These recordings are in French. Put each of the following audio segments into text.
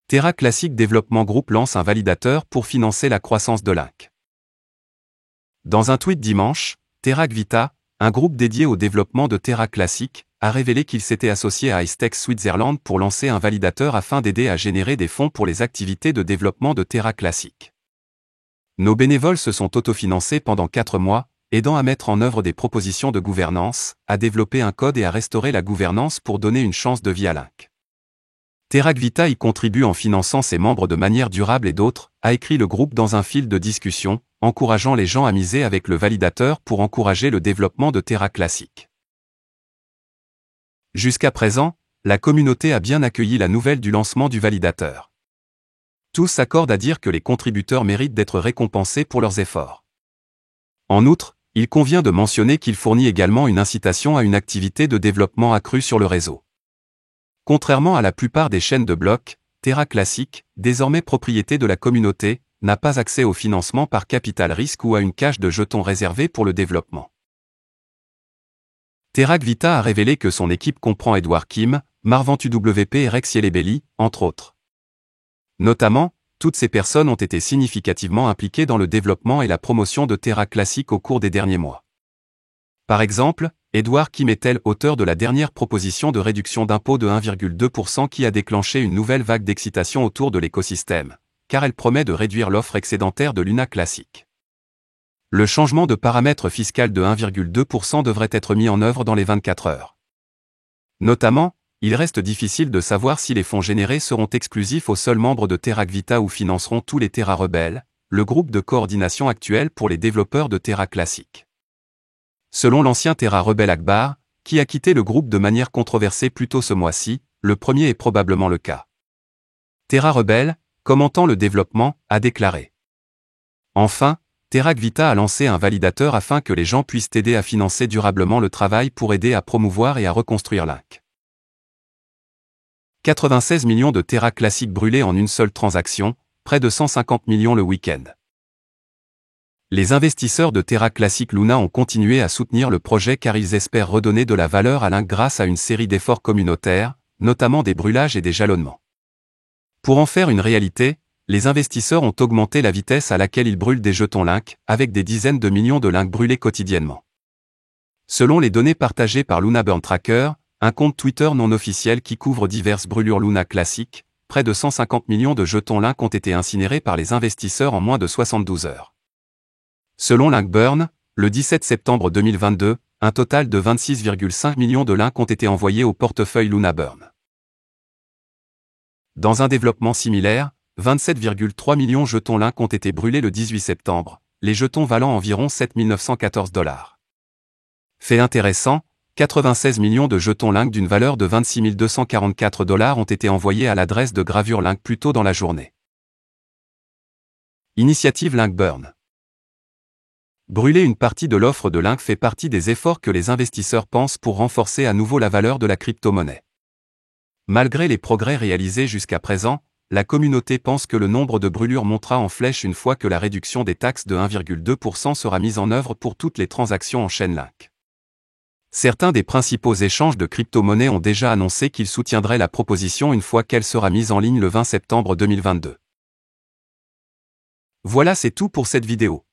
Terra Classic Development Group lance un validateur pour financer la croissance de Link. Dans un tweet dimanche, TerraVita, un groupe dédié au développement de Terra Classic, a révélé qu'il s'était associé à Icetech Switzerland pour lancer un validateur afin d'aider à générer des fonds pour les activités de développement de Terra Classic. Nos bénévoles se sont autofinancés pendant 4 mois, aidant à mettre en œuvre des propositions de gouvernance, à développer un code et à restaurer la gouvernance pour donner une chance de vie à Link. TerraVita y contribue en finançant ses membres de manière durable et d'autres, a écrit le groupe dans un fil de discussion, encourageant les gens à miser avec le validateur pour encourager le développement de Terra Classic. Jusqu'à présent, la communauté a bien accueilli la nouvelle du lancement du validateur. Tous s'accordent à dire que les contributeurs méritent d'être récompensés pour leurs efforts. En outre, il convient de mentionner qu'il fournit également une incitation à une activité de développement accrue sur le réseau. Contrairement à la plupart des chaînes de blocs, Terra Classic, désormais propriété de la communauté, n'a pas accès au financement par capital risque ou à une cache de jetons réservée pour le développement. TerraVita a révélé que son équipe comprend Edward Kim, Marvent UWP et Rex Yelebelly, entre autres. Notamment, toutes ces personnes ont été significativement impliquées dans le développement et la promotion de Terra Classic au cours des derniers mois. Par exemple, Edward Kim est-elle auteur de la dernière proposition de réduction d'impôt de 1,2% qui a déclenché une nouvelle vague d'excitation autour de l'écosystème, car elle promet de réduire l'offre excédentaire de Luna Classic. Le changement de paramètre fiscal de 1,2% devrait être mis en œuvre dans les 24 heures. Notamment, il reste difficile de savoir si les fonds générés seront exclusifs aux seuls membres de TerraVita ou financeront tous les Terra Rebels, le groupe de coordination actuel pour les développeurs de Terra Classic. Selon l'ancien Terra Rebel Akbar, qui a quitté le groupe de manière controversée plus tôt ce mois-ci, le premier est probablement le cas. Terra Rebel, commentant le développement, a déclaré. Enfin, TerraVita a lancé un validateur afin que les gens puissent aider à financer durablement le travail pour aider à promouvoir et à reconstruire Link. 96 millions de Terra Classic brûlés en une seule transaction, près de 150 millions le week-end. Les investisseurs de Terra Classic Luna ont continué à soutenir le projet car ils espèrent redonner de la valeur à Link grâce à une série d'efforts communautaires, notamment des brûlages et des jalonnements. Pour en faire une réalité, les investisseurs ont augmenté la vitesse à laquelle ils brûlent des jetons Link, avec des dizaines de millions de Link brûlés quotidiennement. Selon les données partagées par Luna Burn Tracker, un compte Twitter non officiel qui couvre diverses brûlures Luna Classic, près de 150 millions de jetons Link ont été incinérés par les investisseurs en moins de 72 heures. Selon Link Burn, le 17 septembre 2022, un total de 26,5 millions de Link ont été envoyés au portefeuille Luna Burn. Dans un développement similaire, 27,3 millions de jetons Link ont été brûlés le 18 septembre, les jetons valant environ 7 914 $. Fait intéressant, 96 millions de jetons Link d'une valeur de 26 244 $ ont été envoyés à l'adresse de gravure Link plus tôt dans la journée. Initiative Link Burn. Brûler une partie de l'offre de Link fait partie des efforts que les investisseurs pensent pour renforcer à nouveau la valeur de la crypto-monnaie. Malgré les progrès réalisés jusqu'à présent, la communauté pense que le nombre de brûlures montera en flèche une fois que la réduction des taxes de 1,2% sera mise en œuvre pour toutes les transactions en chaîne Link. Certains des principaux échanges de crypto-monnaies ont déjà annoncé qu'ils soutiendraient la proposition une fois qu'elle sera mise en ligne le 20 septembre 2022. Voilà, c'est tout pour cette vidéo.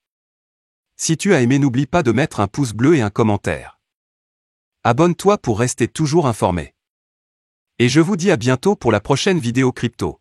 Si tu as aimé, n'oublie pas de mettre un pouce bleu et un commentaire. Abonne-toi pour rester toujours informé. Et je vous dis à bientôt pour la prochaine vidéo crypto.